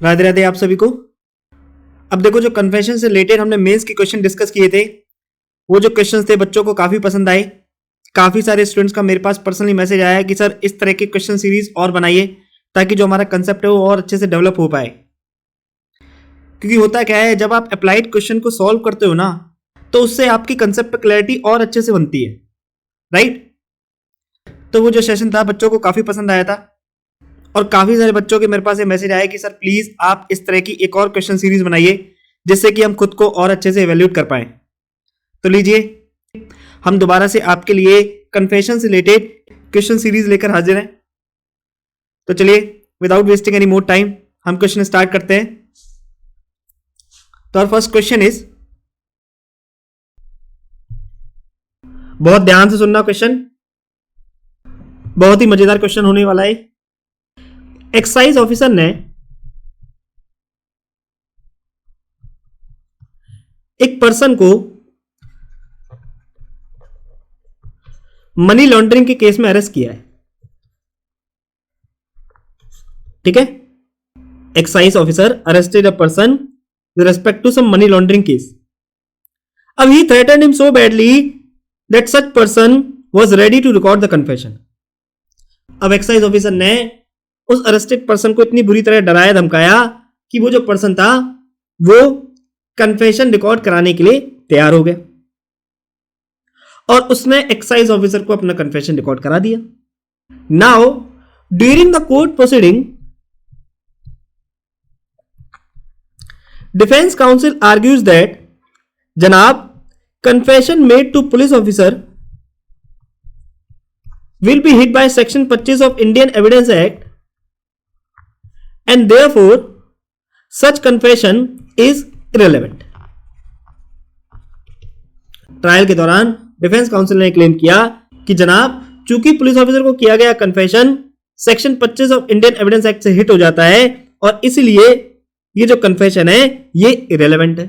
राधे राधे आप सभी को। अब देखो, जो कन्फेशन से रिलेटेड हमने मेंस के क्वेश्चन डिस्कस किए थे, वो जो क्वेश्चंस थे बच्चों को काफी पसंद आए। काफी सारे स्टूडेंट्स का मेरे पास पर्सनली मैसेज आया है कि सर इस तरह के क्वेश्चन सीरीज और बनाइए ताकि जो हमारा कंसेप्ट है वो और अच्छे से डेवलप हो पाए। क्योंकि होता क्या है, जब आप अप्लाइड क्वेश्चन को सॉल्व करते हो ना, तो उससे आपकी कंसेप्ट पे क्लैरिटी और अच्छे से बनती है, राइट। तो वो जो सेशन था बच्चों को काफी पसंद आया था और काफी सारे बच्चों के मेरे पास ये मैसेज आया कि सर प्लीज आप इस तरह की एक और क्वेश्चन सीरीज बनाइए जिससे कि हम खुद को और अच्छे से इवैल्यूएट कर पाए। तो लीजिए, हम दोबारा से आपके लिए कन्फेशन से रिलेटेड क्वेश्चन सीरीज लेकर हाजिर हैं। तो चलिए, without wasting any more time हम क्वेश्चन स्टार्ट करते हैं। तो आवर फर्स्ट क्वेश्चन इज, बहुत ध्यान से सुनना क्वेश्चन, बहुत ही मजेदार क्वेश्चन होने वाला है। एक्साइज ऑफिसर ने एक पर्सन को मनी लॉन्ड्रिंग के केस में अरेस्ट किया है, ठीक है। Excise officer arrested a person with respect to some money laundering case. अब he threatened him so badly that such person was ready to record the confession. अब excise officer ने उस अरेस्टेड पर्सन को इतनी बुरी तरह डराया धमकाया कि वो जो पर्सन था वो कन्फेशन रिकॉर्ड कराने के लिए तैयार हो गया और उसने एक्साइज ऑफिसर को अपना कन्फेशन रिकॉर्ड करा दिया। Now during the court proceeding, defence counsel argues that जनाब confession made to police officer will be hit by section 25 of Indian Evidence Act and therefore such confession is irrelevant. Trial के दौरान defence council ने claim किया कि जनाब चूंकि police officer को किया गया confession section 25 of Indian evidence act से हिट हो जाता है और इसलिए ये जो कन्फेशन है ये इरेलेवेंट है।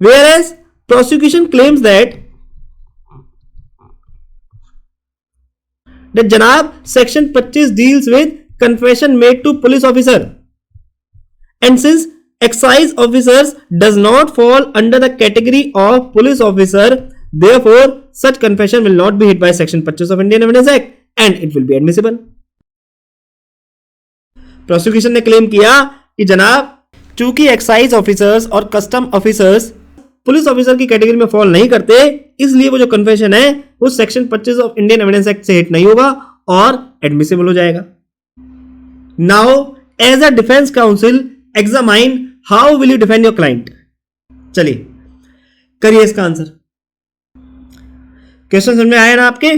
Whereas prosecution claims that जनाब section 25 deals with confession made to police officer and since excise officers does not fall under the category of police officer, therefore such confession will not be hit by section 25 of Indian Evidence Act and it will be admissible. Prosecution ने claim किया कि जनाब चूंकि excise officers और custom officers police officer की category में fall नहीं करते, इसलिए वो जो कन्फेशन है वो section 25 of Indian evidence act से हिट नहीं होगा और एडमिसिबल हो जाएगा। Now as a defence counsel examine how will you defend your client. चलिए करिए इसका आंसर। क्वेश्चन समझ में आया ना आपके?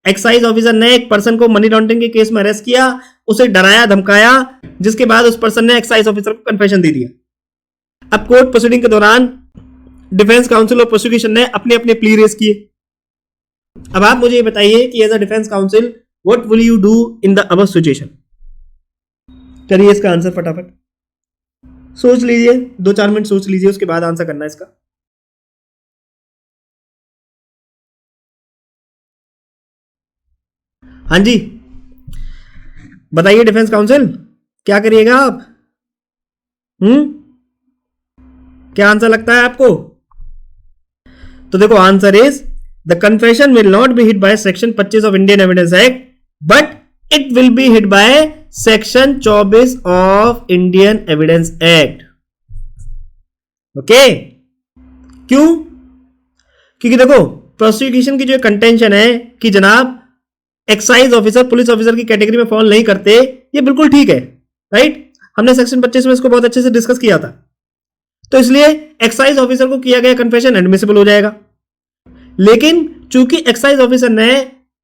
एक्साइज ऑफिसर ने एक पर्सन को मनी लॉन्ड्रिंग के केस में अरेस्ट किया, उसे डराया धमकाया, जिसके बाद उस पर्सन ने एक्साइज ऑफिसर को कन्फेशन दे दिया। अब कोर्ट प्रोसीडिंग के दौरान डिफेंस काउंसिल और प्रोसिक्यूशन ने अपने अपने प्ली रेज किए। अब आप मुझे ये बताइए कि as a defence counsel what will you do in the above situation. करिए इसका आंसर फटाफट, सोच लीजिए, 2-4 मिनट सोच लीजिए, उसके बाद आंसर करना है इसका। हाँ जी बताइए डिफेंस काउंसिल, क्या करिएगा आप? क्या आंसर लगता है आपको? तो देखो answer is the confession will not be hit by section 25 of Indian evidence act but it will be hit by section 24 of Indian evidence Act. Okay, क्यों? क्योंकि देखो प्रोसिक्यूशन की जो कंटेंशन है कि जनाब एक्साइज ऑफिसर पुलिस ऑफिसर की category में फॉल नहीं करते, ये बिल्कुल ठीक है, राइट। हमने सेक्शन 25 में इसको बहुत अच्छे से डिस्कस किया था, तो इसलिए एक्साइज ऑफिसर को किया गया कन्फेशन एडमिसिबल हो जाएगा। लेकिन चूंकि एक्साइज ऑफिसर ने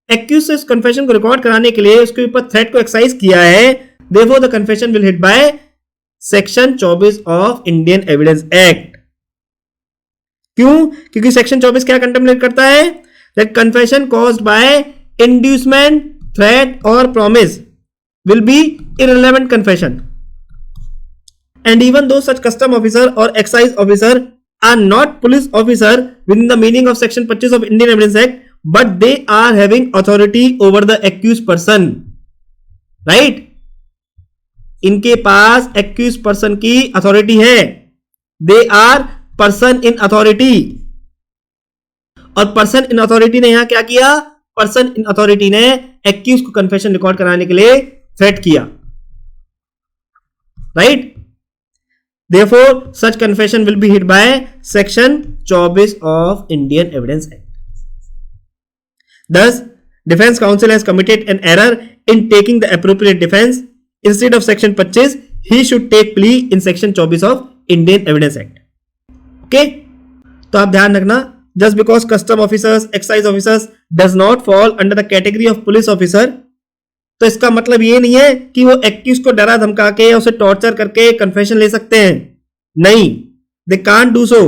एक्यूज से इस कन्फेशन को रिकॉर्ड कराने के लिए उसके ऊपर थ्रेट को एक्साइज किया है, therefore the confession will hit by section 24 of Indian evidence Act. क्यों? क्योंकि सेक्शन 24 क्या कंटेम्पलेट करता है? That confession caused by inducement, threat और promise will be irrelevant confession and even though such custom officer or excise officer are not police officer within the meaning of section 25 of Indian Evidence Act, but they are having authority over the accused person, right? इनके पास accuse person की authority है, they are person in authority. और person in authority ने यहां क्या किया, person in authority ने एक्यूज को कन्फेशन रिकॉर्ड कराने के लिए थ्रेट किया, right. Therefore such confession will be hit by section 24 of Indian evidence act. Thus, defense counsel has committed an error in taking the appropriate defense. Instead of section 25, he should take plea in section 24 of Indian Evidence Act. Okay? तो आप ध्यान रखना, just because custom officers, excise officers does not fall under the category of police officer, तो इसका मतलब ये नहीं है कि वो एक्यूज को डरा धमका के या उसे टॉर्चर करके कन्फेशन ले सकते हैं। नहीं, they can't do so.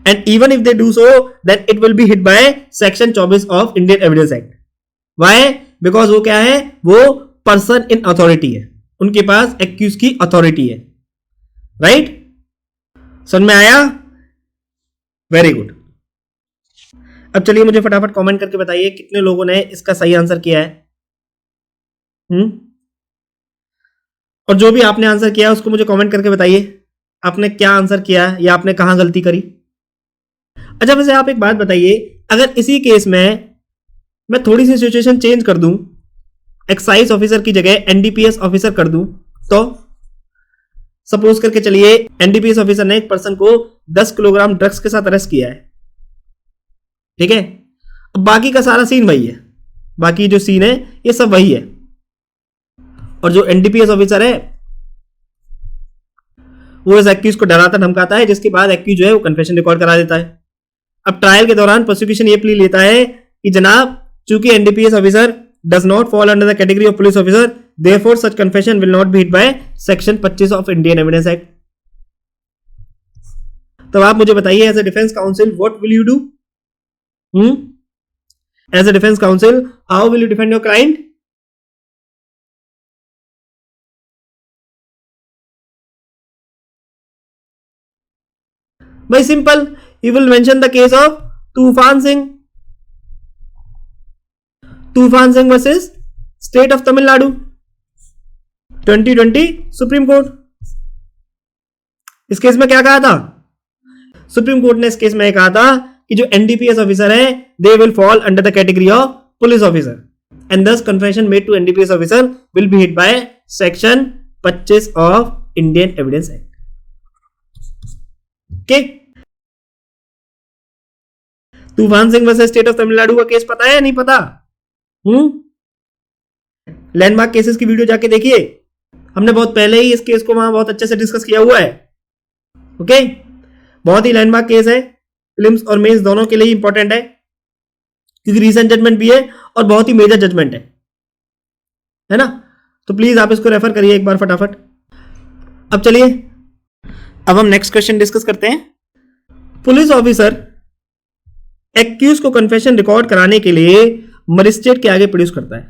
And even if they do so, then it will be hit by section 24 of Indian Evidence Act. Why? Because वो क्या है, वो पर्सन इन अथॉरिटी है, उनके पास एक्यूज की अथॉरिटी है, राइट। समझ में आया? Very good. अब चलिए मुझे फटाफट कमेंट करके बताइए कितने लोगों ने इसका सही आंसर किया है। और जो भी आपने आंसर किया उसको मुझे कमेंट करके बताइए आपने क्या आंसर किया या आपने कहां गलती करी। अच्छा, वैसे आप एक बात बताइए, अगर इसी केस में मैं थोड़ी सी सिचुएशन चेंज कर दूं, एक्साइज ऑफिसर की जगह एनडीपीएस ऑफिसर कर दूं, तो सपोज करके चलिए एनडीपीएस ऑफिसर ने एक पर्सन को 10 किलोग्राम ड्रग्स के साथ अरेस्ट किया है, ठीक है। अब बाकी का सारा सीन वही है, बाकी जो सीन है ये सब वही है, और जो एनडीपीएस ऑफिसर है वो इस एक्यूज को डराता धमकाता है, जिसके बाद एक्यूज जो है वो कन्फेशन रिकॉर्ड करा देता है। अब ट्रायल के दौरान प्रोसिक्यूशन ये प्ली लेता है कि जनाब, चूंकि NDPS officer does not fall under the category of police officer, therefore such confession will not be hit by section 25 of Indian evidence Act. तो आप मुझे बताइए, as a defence counsel what will you do? As a defence counsel how will you defend your client? भाई simple, he will mention the case of Toofan Singh, Toofan Singh versus State of Tamil Nadu 2020 Supreme court. इस case में क्या कहा था? Supreme court ने इस case में कहा था कि जो एनडीपीएस ऑफिसर है they will fall under the category of police officer and this confession made to NDPS officer will be hit by section 25 of Indian evidence Act. Okay, Toofan Singh versus State of Tamil Nadu का case पता है या नहीं पता? Landmark cases की video जाके देखिए, हमने बहुत पहले ही इस केस को वहां बहुत अच्छे से डिस्कस किया हुआ है। ओके, बहुत ही लैंडमार्क केस है, फिल्म्स और मेंस दोनों के लिए इंपॉर्टेंट है, क्योंकि रीसेंट जजमेंट भी है और बहुत ही मेजर जजमेंट है ना। तो प्लीज आप इसको रेफर करिए एक बार फटाफट। अब चलिए, अब हम नेक्स्ट क्वेश्चन डिस्कस करते हैं। पुलिस ऑफिसर एक्यूज को कन्फेशन रिकॉर्ड कराने के लिए मजिस्ट्रेट के आगे प्रोड्यूस करता है,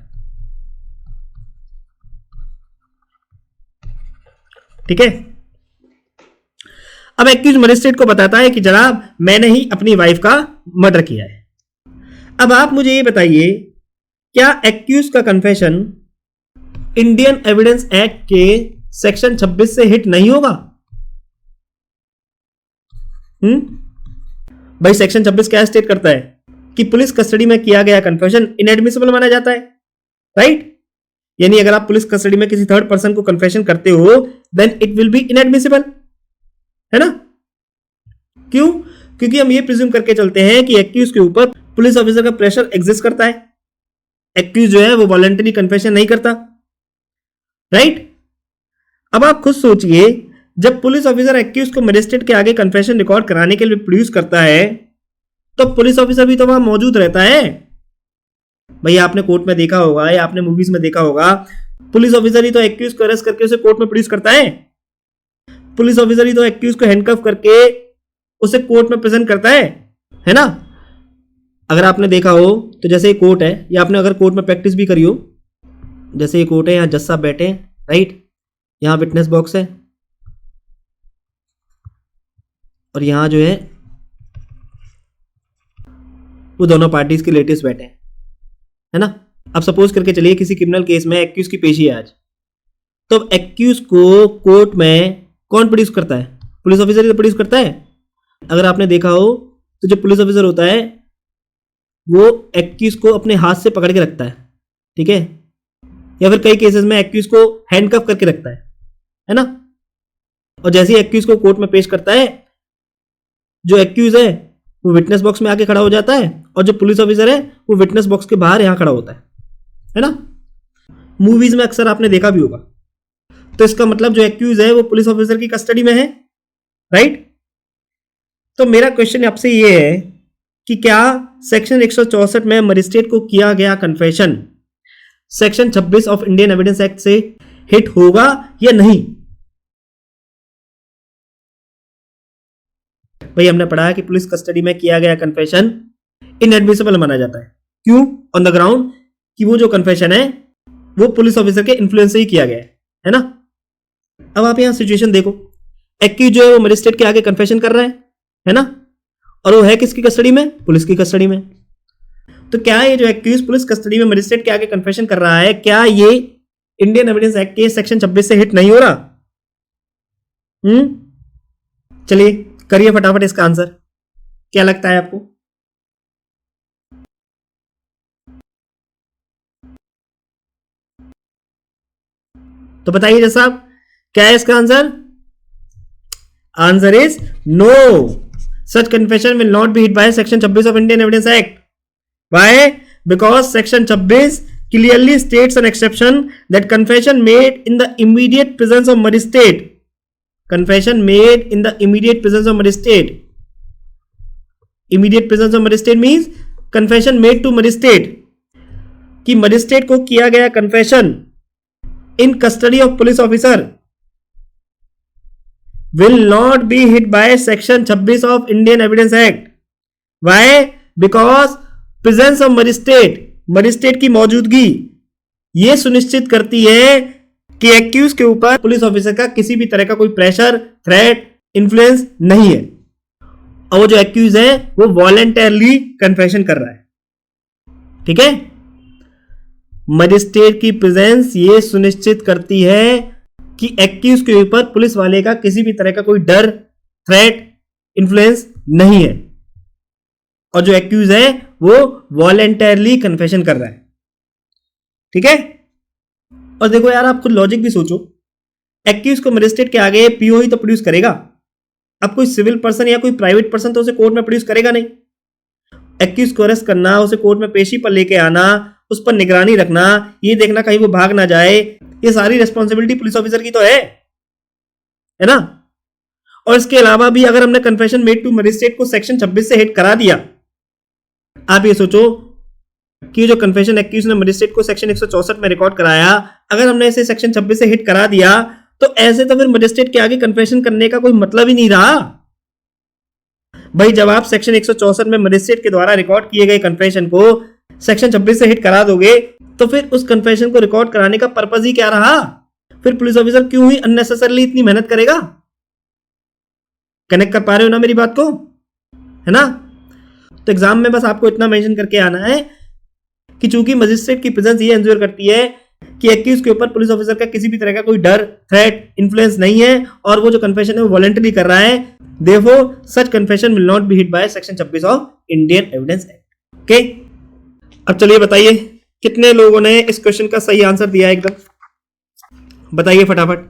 ठीक है। अब एक्यूज मजिस्ट्रेट को बताता है कि जनाब मैंने ही अपनी वाइफ का मर्डर किया है। अब आप मुझे ये बताइए, क्या एक्यूज का कन्फेशन इंडियन एविडेंस एक्ट के सेक्शन 26 से हिट नहीं होगा? भाई सेक्शन 26 क्या स्टेट करता है कि पुलिस कस्टडी में किया गया कन्फेशन इनएडमिसिबल माना जाता है, राइट। यानी अगर आप पुलिस कस्टडी में किसी थर्ड पर्सन को कन्फेशन करते हो then it will be inadmissible, है ना। क्यों? क्योंकि हम ये प्रिज्यूम करके चलते हैं कि एक्यूज के ऊपर पुलिस ऑफिसर का प्रेशर एग्जिस्ट करता है, एक्यूज जो है वो वॉलंटरी कन्फेशन नहीं करता, राइट। अब आप खुद सोचिए, जब पुलिस ऑफिसर एक्यूज को मजिस्ट्रेट के आगे कन्फेशन रिकॉर्ड कराने के लिए प्रोड्यूस करता है तो पुलिस ऑफिसर भी तो वहां मौजूद रहता है। भैया आपने कोर्ट में देखा होगा या आपने मूवीज में देखा होगा, पुलिस ऑफिसर ही तो एक्यूज को अरेस्ट करके उसे कोर्ट में प्रोड्यूस करता है, पुलिस ऑफिसर ही तो एक्यूज को हैंडकफ करके उसे कोर्ट में प्रेजेंट करता है ना। अगर आपने देखा हो तो जैसे ये कोर्ट है, या आपने अगर कोर्ट में प्रैक्टिस भी करी हो, जैसे ये कोर्ट है, यहाँ जज साहब बैठे हैं, राइट, यहाँ विटनेस बॉक्स है और यहां जो है वो दोनों पार्टीज के रिलेटिव्स बैठे हैं, है ना। अब सपोज करके चलिए किसी क्रिमिनल केस में एक्यूज की पेशी है आज, तो अब एक्यूज को कोर्ट में कौन प्रोड्यूस करता है? पुलिस ऑफिसर ही तो प्रोड्यूस करता है। अगर आपने देखा हो तो जो पुलिस ऑफिसर होता है वो एक्यूज को अपने हाथ से पकड़ के रखता है, ठीक है, या फिर कई केसेस में एक्यूज को हैंडकफ करके रखता है ना। और जैसे ही एक्यूज को कोर्ट में पेश करता है, जो एक्यूज है वो विटनेस बॉक्स में आके खड़ा हो जाता है और जो पुलिस ऑफिसर है वो विटनेस बॉक्स के बाहर यहां खड़ा होता है ना। मूवीज में अक्सर आपने देखा भी होगा। तो इसका मतलब जो एक्यूज है वो पुलिस ऑफिसर की कस्टडी में है, राइट। तो मेरा क्वेश्चन आपसे ये है कि क्या सेक्शन 164 में मजिस्ट्रेट को किया गया confession section 26 of Indian evidence act से हिट होगा या नहीं? भाई हमने पढ़ा कि पुलिस कस्टडी में किया गया कन्फेशन इनएडमिसिबल माना जाता है। क्यों? ऑन द ग्राउंड कि वो जो कन्फेशन है वो पुलिस ऑफिसर के इन्फ्लुएंस से ही किया गया है ना। अब आप यहां सिचुएशन देखो, एक्यूज जो है वो मजिस्ट्रेट के आगे कन्फेशन कर रहा है ना, और वो है किसकी कस्टडी में? पुलिस की कस्टडी में। तो क्या ये जो एक्यूज पुलिस कस्टडी में मजिस्ट्रेट के आगे कन्फेशन कर रहा है, क्या ये इंडियन एविडेंस एक्ट के सेक्शन 26 से हिट नहीं हो रहा? चलिए करिए फटाफट इसका आंसर, क्या लगता है आपको? तो बताइए जैसा आप, क्या है इसका answer? Answer is no, such confession will not be hit by section 26 of Indian evidence act. Why? Because section 26 clearly states an exception that confession made in the immediate presence of magistrate, confession made in the immediate presence of magistrate, immediate presence of magistrate means confession made to magistrate, कि magistrate को किया गया confession in custody of police officer will not be hit by section 26 of Indian Evidence Act. Why? Because presence of magistrate, magistrate की मौजूदगी यह सुनिश्चित करती है कि एक्यूज के ऊपर पुलिस ऑफिसर का किसी भी तरह का कोई प्रेशर, थ्रेट, इन्फ्लुएंस नहीं है, और वो जो एक्यूज है वो वॉलेंटरली कन्फेशन कर रहा है, ठीक है। मजिस्ट्रेट की प्रेजेंस ये सुनिश्चित करती है कि एक्यूज के ऊपर पुलिस वाले का किसी भी तरह का कोई डर, थ्रेट, इन्फ्लुएंस नहीं है, और जो एक्यूज है वो वॉलेंटरली कन्फेशन कर रहा है, ठीक है। और देखो यार, आप खुद लॉजिक भी सोचो, एक्यूज को मजिस्ट्रेट के आगे पीओ ही तो प्रोड्यूस करेगा। अब कोई सिविल पर्सन या कोई प्राइवेट पर्सन तो उसे कोर्ट में प्रोड्यूस करेगा नहीं। एक्यूज को अरेस्ट करना, उसे कोर्ट में पेशी पर लेके आना, उस पर निगरानी रखना, ये देखना कहीं वो भाग ना जाए, ये सारी रिस्पॉन्सिबिलिटी पुलिस ऑफिसर की तो है ना। और इसके अलावा भी अगर हमने कन्फेशन मेड टू मजिस्ट्रेट को सेक्शन 26 से हिट करा दिया, आप ये सोचो कि जो कन्फेशन एक्यूज ने मजिस्ट्रेट को सेक्शन 164 में रिकॉर्ड कराया, अगर हमने इसे सेक्शन 26 से हिट करा दिया तो ऐसे तो फिर मजिस्ट्रेट के आगे कन्फेशन करने का कोई मतलब ही नहीं रहा। भाई जब आप सेक्शन 164 में मजिस्ट्रेट के द्वारा रिकॉर्ड किए गए कन्फेशन को सेक्शन 26 से हिट करा दोगे तो फिर उस कन्फेशन को रिकॉर्ड कराने का पर्पस ही क्या रहा? फिर पुलिस ऑफिसर क्यों ही अननेसेसरली इतनी मेहनत करेगा? कनेक्ट कर पा रहे हो ना मेरी बात को, है ना। तो एग्जाम में बस आपको इतना मेंशन करके आना है कि चूंकि मजिस्ट्रेट की प्रेजेंस ये एंश्योर करती है कि एक्यूज के ऊपर पुलिस ऑफिसर का किसी भी तरह का कोई डर, थ्रेट, इन्फ्लुएंस नहीं है, और वो जो कन्फेशन है वो वॉलंटरी कर रहा है, therefore such confession will not be hit by section 26 of Indian evidence Act. Okay, अब चलिए बताइए कितने लोगों ने इस क्वेश्चन का सही आंसर दिया एकदम, बताइए फटाफट।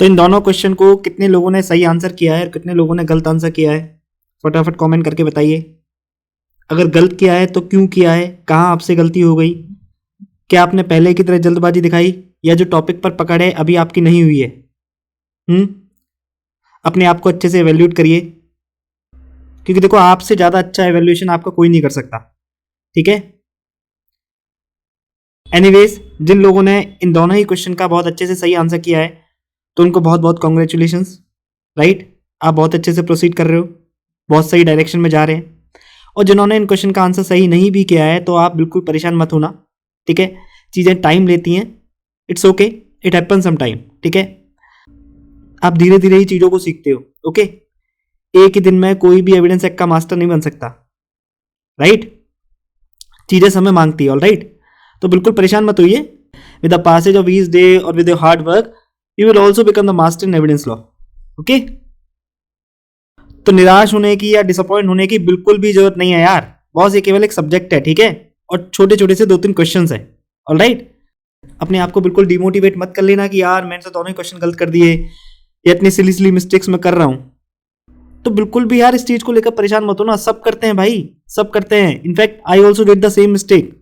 तो इन दोनों क्वेश्चन को कितने लोगों ने सही आंसर किया है और कितने लोगों ने गलत आंसर किया है, फटाफट कमेंट करके बताइए। अगर गलत किया है तो क्यों किया है, कहां आपसे गलती हो गई, क्या आपने पहले की तरह जल्दबाजी दिखाई, या जो टॉपिक पर पकड़ है अभी आपकी नहीं हुई है। अपने आप को अच्छे से एवेल्यूएट करिए, क्योंकि देखो आपसे ज्यादा अच्छा एवेल्यूएशन आपका कोई नहीं कर सकता, ठीक है। एनीवेज, जिन लोगों ने इन दोनों ही क्वेश्चन का बहुत अच्छे से सही आंसर किया है तो उनको बहुत बहुत कॉन्ग्रेचुलेशंस, राइट। आप बहुत अच्छे से प्रोसीड कर रहे हो, बहुत सही डायरेक्शन में जा रहे हैं। और जिन्होंने इन क्वेश्चन का आंसर सही नहीं भी किया है तो आप बिल्कुल परेशान मत होना, ठीक है। चीज़ें टाइम लेती हैं, it's okay, it happen some time, ठीक है। आप धीरे धीरे ही चीज़ों को सीखते हो, ओके। एक ही दिन में कोई भी एविडेंस एक्ट का मास्टर नहीं बन सकता, राइट। चीज़ें समय मांगती है, ऑल राइट। तो बिल्कुल परेशान मत होइए, with the passage of each day or with your hard work you will also become the master in evidence law. Okay, तो निराश होने की या डिसअपॉइंट होने की बिल्कुल भी जरूरत नहीं है यार, बॉस ये केवल एक सब्जेक्ट है, ठीक है, और छोटे छोटे से 2-3 क्वेश्चंस है. ऑलराइट, अपने आप को बिल्कुल डिमोटिवेट मत कर लेना कि यार मैंने तो दोनों ही क्वेश्चन गलत कर दिए या इतनी सिली सिली मिस्टेक्स मैं कर रहा हूं. तो बिल्कुल भी यार इस चीज को लेकर परेशान मत हो ना, सब करते हैं भाई, सब करते हैं. In fact I also did the same mistake,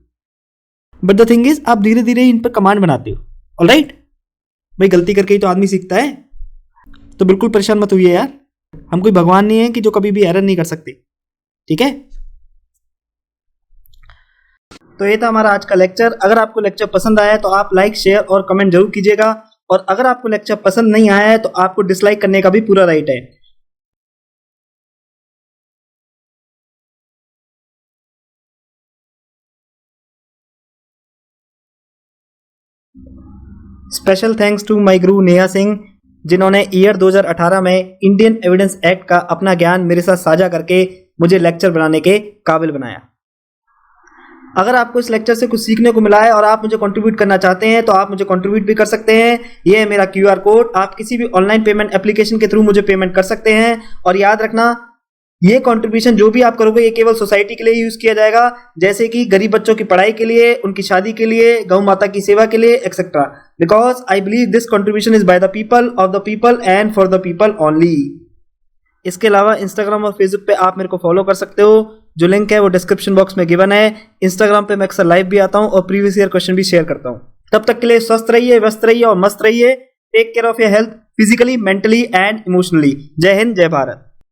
but the thing is आप धीरे धीरे इन पर कमांड बनाते हो. ऑलराइट भाई, गलती करके ही तो आदमी सीखता है, तो बिल्कुल परेशान मत होइए यार. हम कोई भगवान नहीं है कि जो कभी भी एरर नहीं कर सकते, ठीक है. तो ये था हमारा आज का लेक्चर. अगर आपको लेक्चर पसंद आया है तो आप लाइक, शेयर और कमेंट जरूर कीजिएगा, और अगर आपको लेक्चर पसंद नहीं आया है तो आपको डिसलाइक करने का भी पूरा राइट है. स्पेशल थैंक्स टू माय गुरु नेहा सिंह, जिन्होंने ईयर 2018 में इंडियन एविडेंस एक्ट का अपना ज्ञान मेरे साथ साझा करके मुझे लेक्चर बनाने के काबिल बनाया. अगर आपको इस लेक्चर से कुछ सीखने को मिला है और आप मुझे कंट्रीब्यूट करना चाहते हैं तो आप मुझे कंट्रीब्यूट भी कर सकते हैं. ये है मेरा QR कोड, आप किसी भी ऑनलाइन पेमेंट एप्लीकेशन के थ्रू मुझे पेमेंट कर सकते हैं. और याद रखना, ये कंट्रीब्यूशन जो भी आप करोगे ये केवल सोसाइटी के लिए यूज किया जाएगा, जैसे कि गरीब बच्चों की पढ़ाई के लिए, उनकी शादी के लिए, गौ माता की सेवा के लिए, etcetera. Because I believe this contribution is by the people, of the people and for the people only. इसके अलावा इंस्टाग्राम और फेसबुक पे आप मेरे को फॉलो कर सकते हो, जो लिंक है वो डिस्क्रिप्शन बॉक्स में गिवन है. इंस्टाग्राम पे मैं अक्सर लाइव भी आता हूँ और प्रीवियस ईयर क्वेश्चन भी शेयर करता हूँ. तब तक के लिए स्वस्थ रहिए, व्यस्त रहिए और मस्त रहिए. Take care of your health physically, mentally and emotionally. जय हिंद, जय भारत.